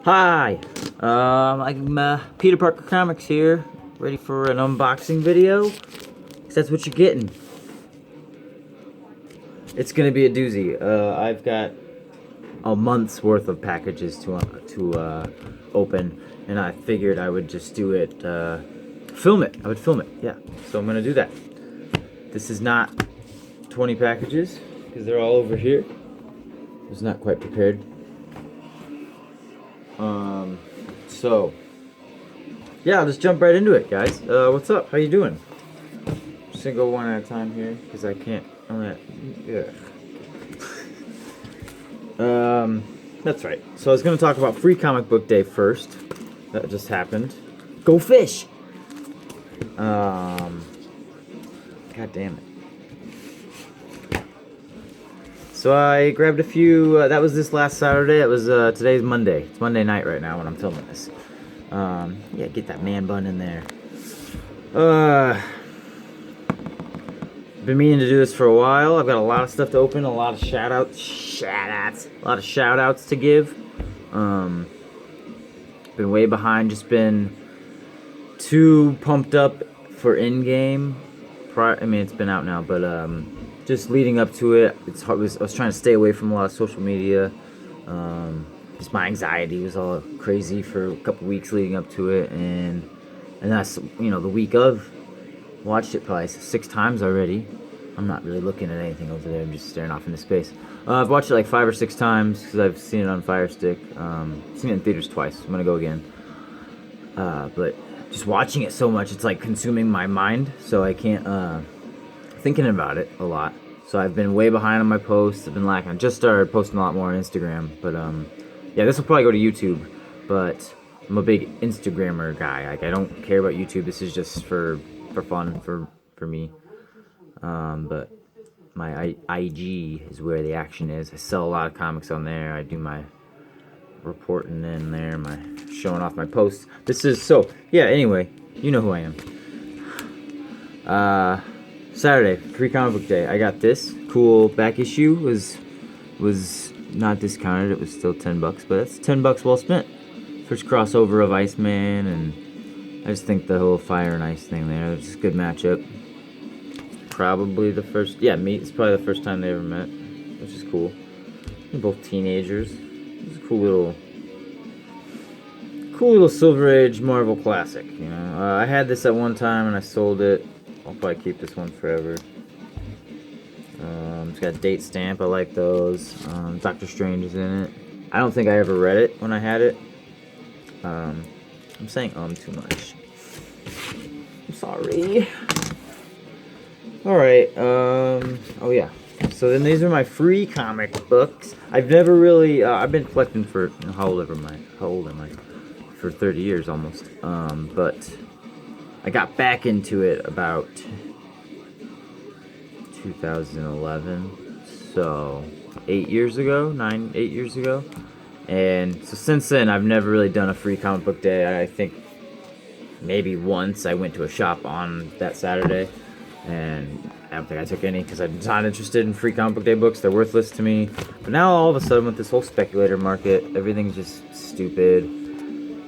Hi, I'm Peterparkercomix here, ready for an unboxing video, 'cause that's what you're getting. It's gonna be a doozy. I've got a month's worth of packages to open, and I figured I would just do it, film it. I would film it, yeah. So I'm gonna do that. This is not 20 packages, because they're all over here. I was not quite prepared. So yeah, I'll just jump right into it, guys. What's up? How you doing? Just gonna go one at a time here, because I can't. That's right. So I was gonna talk about Free Comic Book Day first. That just happened. Go fish! God damn it. So I grabbed a few, that was this last Saturday. It was, today's Monday. It's Monday night right now when I'm filming this. Yeah, get that man bun in there. Been meaning to do this for a while. I've got a lot of stuff to open, a lot of shout outs to give. Been way behind, just been too pumped up for in-game. I mean, it's been out now, but, just leading up to it, it's hard. I was trying to stay away from a lot of social media. Just my anxiety was all crazy for a couple weeks leading up to it, and that's, you know, the week of. Watched it probably 6 times already. I'm not really looking at anything over there. I'm just staring off into space. I've watched it like 5 or 6 times because I've seen it on Fire Stick. Seen it in theaters twice. I'm gonna go again. But just watching it so much, it's like consuming my mind, so I can't. Thinking about it a lot, so I've been way behind on my posts. I've been lacking. I just started posting a lot more on Instagram, but yeah, this will probably go to YouTube, but I'm a big Instagrammer guy. Like, I don't care about YouTube. This is just for fun for me. But my IG is where the action is. I sell a lot of comics on there. I do my reporting in there, my showing off my posts. This is so yeah. Anyway, you know who I am. Saturday, Free Comic Book Day. I got this cool back issue. Was not discounted. It was still $10, but that's $10 well spent. First crossover of Iceman, and I just think the whole Fire and Ice thing there, it's just a good matchup. Probably the first, yeah, it's probably the first time they ever met, which is cool. They're both teenagers. It's a cool little Silver Age Marvel classic. You know, I had this at one time and I sold it. I'll probably keep this one forever. It's got a date stamp. I like those. Doctor Strange is in it. I don't think I ever read it when I had it. I'm saying too much. I'm sorry. Alright, oh yeah. So then these are my free comic books. I've never really, I've been collecting for, how old am I? For 30 years almost. But I got back into it about 2011, so 8 years ago, 8 years ago, and so since then I've never really done a free comic book day. I think maybe once I went to a shop on that Saturday, and I don't think I took any because I'm not interested in free comic book day books. They're worthless to me. But now all of a sudden with this whole speculator market, everything's just stupid.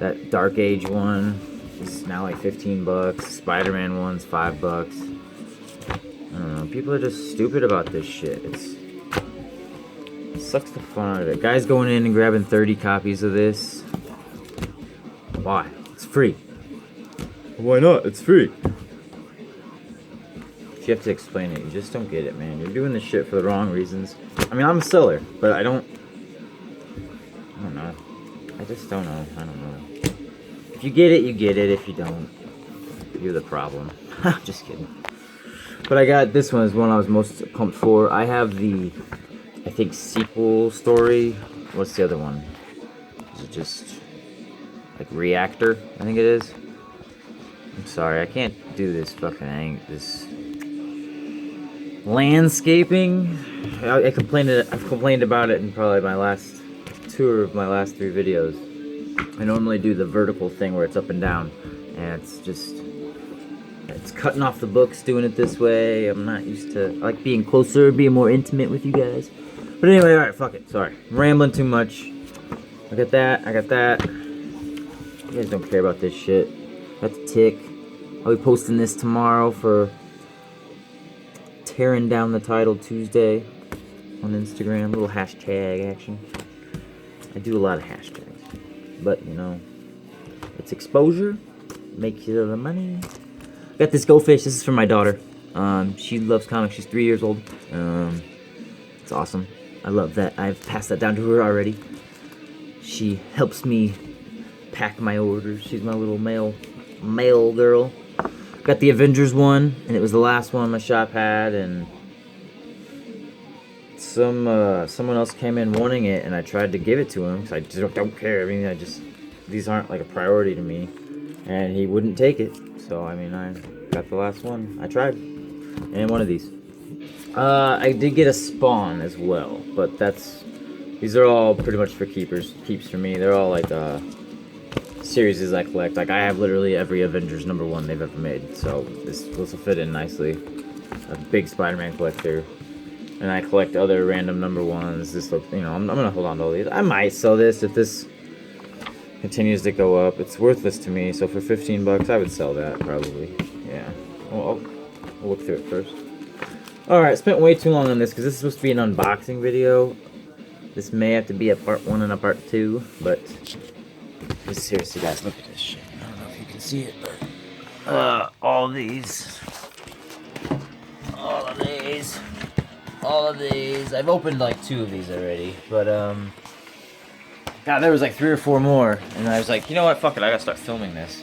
That Dark Age one is now like $15. Spider-Man one's $5. I don't know. People are just stupid about this shit. It sucks the fun out of it. Guys going in and grabbing 30 copies of this. Why? It's free. Why not? It's free. If you have to explain it, you just don't get it, man. You're doing this shit for the wrong reasons. I mean, I'm a seller, but I don't know. I just don't know. I don't know. If you get it, you get it. If you don't, you're the problem. Just kidding. But I got this one is one I was most pumped for. I have the, I think, sequel story. What's the other one? Is it just like Reactor? I think it is. I'm sorry, I can't do this fucking this landscaping. I've complained about it in probably my last 2 of my last 3 videos. I normally do the vertical thing where it's up and down, and it's cutting off the books doing it this way. I'm not used to, I like being closer, being more intimate with you guys. But anyway, alright, fuck it, sorry. I'm rambling too much. I got that. I got that. You guys don't care about this shit. Got the Tick. I'll be posting this tomorrow for Tearing Down the Title Tuesday on Instagram. A little hashtag action. I do a lot of hashtags. But, you know, it's exposure. Makes you the money. Got this Go Fish. This is for my daughter. She loves comics. She's 3 years old. It's awesome. I love that. I've passed that down to her already. She helps me pack my orders. She's my little mail girl. Got the Avengers one, and it was the last one my shop had, and someone else came in wanting it, and I tried to give it to him because I just don't care. I mean, these aren't like a priority to me, and he wouldn't take it. So I mean, I got the last one. I tried, and one of these. I did get a Spawn as well, but these are all pretty much for keeps for me. They're all like series I collect. Like I have literally every Avengers #1 they've ever made, so this will fit in nicely. A big Spider-Man collector, and I collect other random #1s. This looks, you know, I'm gonna hold on to all these. I might sell this if this continues to go up. It's worthless to me, so for 15 bucks, I would sell that probably. Yeah. Well, I'll look through it first. Alright, spent way too long on this because this is supposed to be an unboxing video. This may have to be a part 1 and a part 2, but seriously guys, look at this shit. I don't know if you can see it, but all of these. I've opened like 2 of these already, but God, there was like 3 or 4 more, and I was like, you know what, fuck it, I gotta start filming this.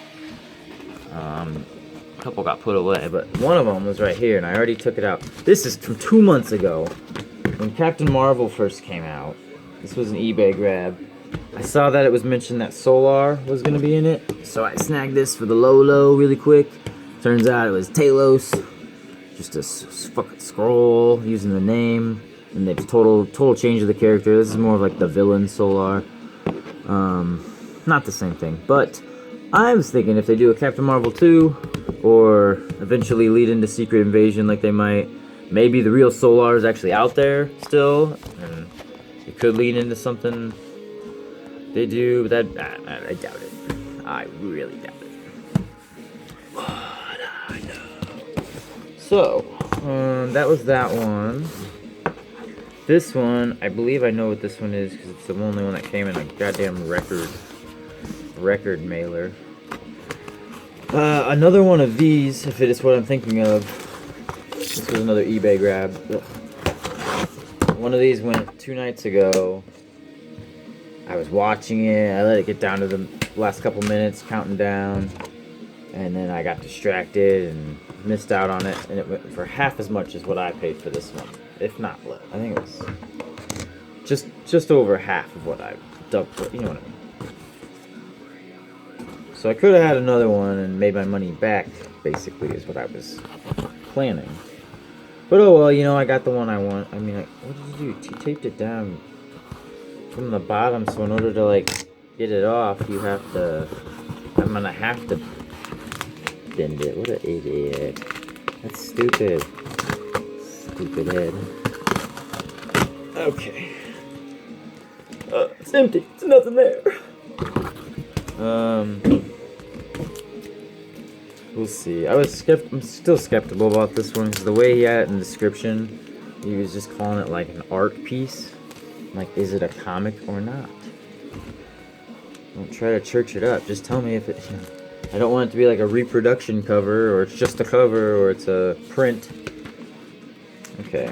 A couple got put away, but one of them was right here, and I already took it out. This is from 2 months ago, when Captain Marvel first came out. This was an eBay grab. I saw that it was mentioned that Solar was going to be in it, so I snagged this for the low really quick. Turns out it was Talos, just a fucking scroll using the name, and the total change of the character. This is more of like the villain Solar. Not the same thing, but I was thinking if they do a Captain Marvel 2, or eventually lead into Secret Invasion like they might, maybe the real Solar is actually out there still, and it could lead into something they do, but I doubt it. I really doubt it. But I know. So, that was that one. This one, I believe I know what this one is, because it's the only one that came in a goddamn record mailer. Another one of these, if it is what I'm thinking of. This was another eBay grab. One of these went 2 nights ago. I was watching it. I let it get down to the last couple minutes, counting down. And then I got distracted and missed out on it. And it went for half as much as what I paid for this one. If not less. I think it was just over half of what I dubbed for. You know what I mean. So I could have had another one and made my money back, basically, is what I was planning. But oh well, you know, I got the one I want. I mean, what did you do? You taped it down from the bottom, so in order to, like, get it off, you have to... I'm gonna have to bend it. What an idiot. That's stupid. Stupid head. Okay. It's empty. There's nothing there. We'll see. I'm still skeptical about this one because the way he had it in the description, he was just calling it like an art piece. Like, is it a comic or not? Don't try to church it up. Just tell me if it... You know, I don't want it to be like a reproduction cover, or it's just a cover, or it's a print. Okay.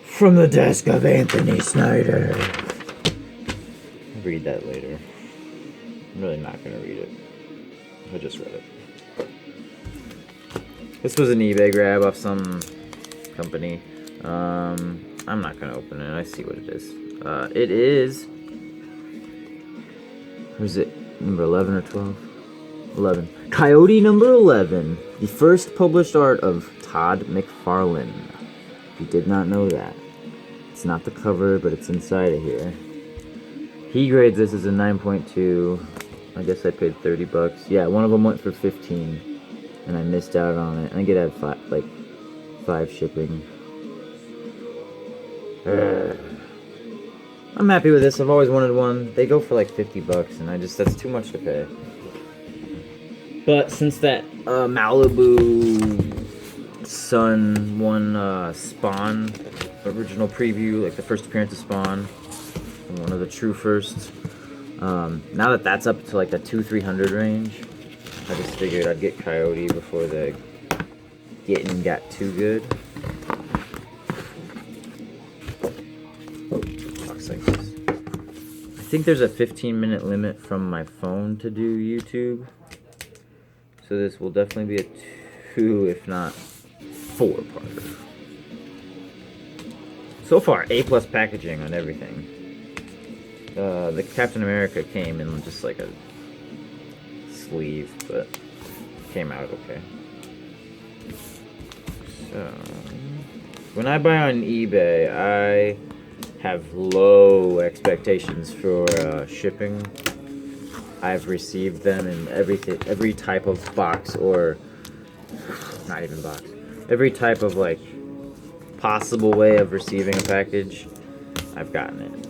From the desk of Anthony Snyder. I'll read that later. I'm really not going to read it. I just read it. This was an eBay grab off some company. I'm not going to open it. I see what it is. It is... What is it? Number 11 or 12? 11. Coyote number 11. The first published art of Todd McFarlane. If you did not know that. It's not the cover, but it's inside of here. He grades this as a 9.2. I guess I paid 30 bucks. Yeah, one of them went for 15. And I missed out on it. I think it had 5 shipping. I'm happy with this. I've always wanted one. They go for like 50 bucks, and that's too much to pay. But since that Malibu Sun one Spawn original preview, like the first appearance of Spawn, one of the true firsts, now that that's up to like the 200-300 range, I just figured I'd get Coyote before the getting got too good. Looks like this. I think there's a 15-minute limit from my phone to do YouTube, so this will definitely be a 2, if not 4-parter. So far, A+ packaging on everything. The Captain America came in just like a sleeve, but came out okay. So, when I buy on eBay, I have low expectations for shipping. I've received them in every type of box, or not even box, every type of like possible way of receiving a package. I've gotten it.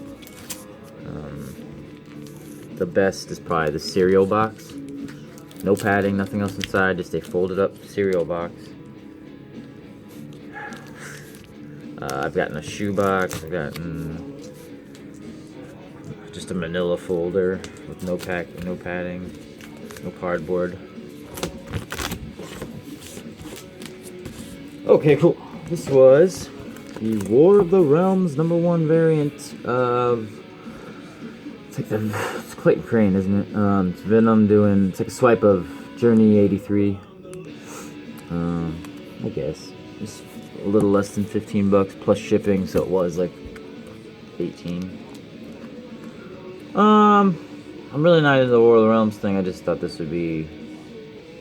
The best is probably the cereal box. No padding, nothing else inside, just a folded up cereal box. I've gotten a shoe box. I've gotten just a manila folder with no padding, no cardboard. Okay, cool. This was the War of the Realms #1 variant of, it's Clayton Crane, isn't it? It's Venom doing, it's like a swipe of Journey 83. I guess it's a little less than 15 bucks plus shipping, so it was like 18. I'm really not into the War of the Realms thing. I just thought this would be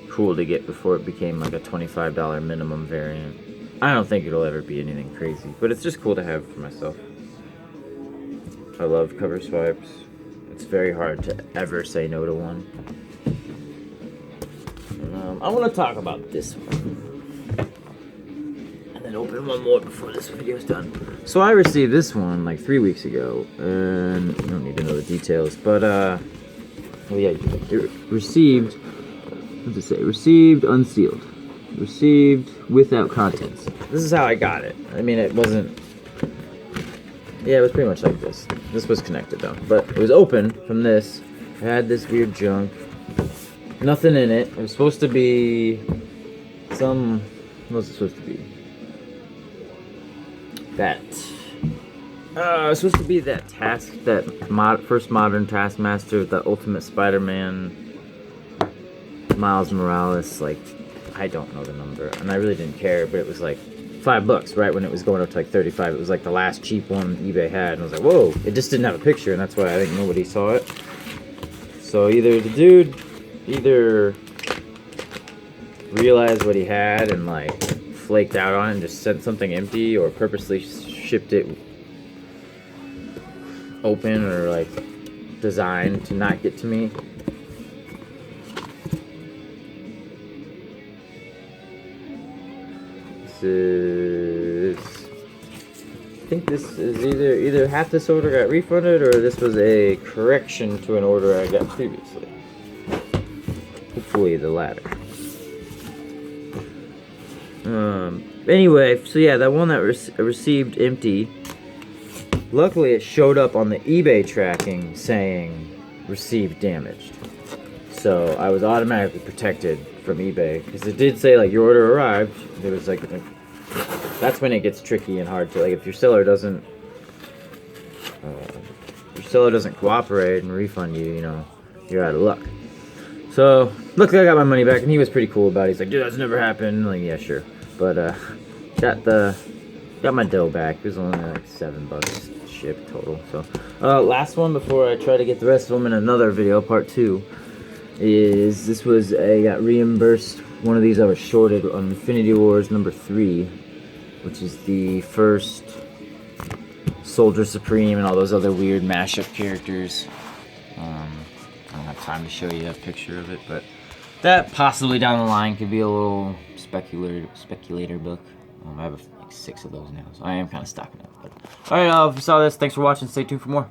cool to get before it became like a $25 minimum variant. I don't think it'll ever be anything crazy, but it's just cool to have for myself. I love cover swipes. It's very hard to ever say no to one. I want to talk about this one, and then open one more before this video's done. So I received this one like 3 weeks ago, and you don't need to know the details, but well, yeah, it received. What does it say? Received unsealed. Received without contents. This is how I got it. I mean, it wasn't. Yeah, it was pretty much like this. This was connected though, but it was open from this. It had this weird junk. Nothing in it. It was supposed to be some. What was it supposed to be? That. It was supposed to be that task, that first modern Taskmaster, the Ultimate Spider-Man, Miles Morales. Like, I don't know the number, and I really didn't care, but it was like $5 right when it was going up to like 35. It was like the last cheap one eBay had, and I was like, whoa! It just didn't have a picture, and that's why I think nobody saw it. So either the dude realized what he had and like flaked out on it and just sent something empty, or purposely shipped it open or like designed to not get to me. I think this is either half this order got refunded, or this was a correction to an order I got previously. Hopefully the latter. Anyway, so yeah, that one that received empty, luckily it showed up on the eBay tracking saying received damaged. So I was automatically protected from eBay, because it did say like your order arrived. It was like that's when it gets tricky and hard to, like, if your seller doesn't cooperate and refund you, you know, you're out of luck. So luckily I got my money back, and he was pretty cool about it. He's like, dude, that's never happened. I'm like, yeah, sure. But got my dough back. It was only like $7 shipped total. So last one before I try to get the rest of them in another video, part 2, is this was I got reimbursed one of these I was shorted on Infinity Wars #3, which is the first Soldier Supreme and all those other weird mashup characters. I don't have time to show you a picture of it, but that possibly down the line could be a little speculator book. I have a like 6 of those now, so I am kind of stocking up. But all right, if you saw this, thanks for watching. Stay tuned for more.